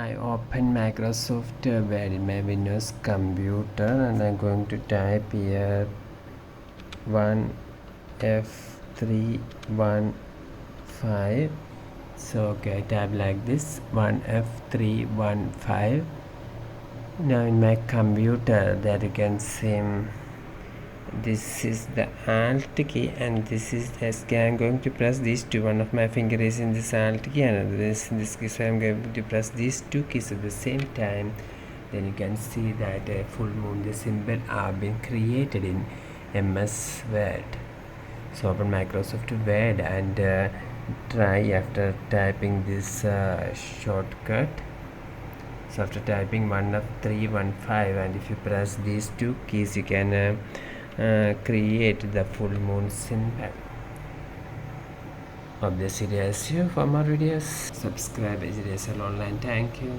I open Microsoft Word in my Windows computer and I'm going to type here 1F315. So okay, I type like this 1F315. Now in my computer that you can see this is the alt key and this is the key. I'm going to press these two. One of my finger is in this alt key and another is in this key, so I'm going to press these two keys at the same time. Then you can see that a full moon, the symbol are being created in MS Word. So open Microsoft Word and try after typing this shortcut. So after typing 1F315 and if you press these two keys you can create the full moon symbol. Hope this video helps you. For more videos subscribe HDSL Online. Thank you.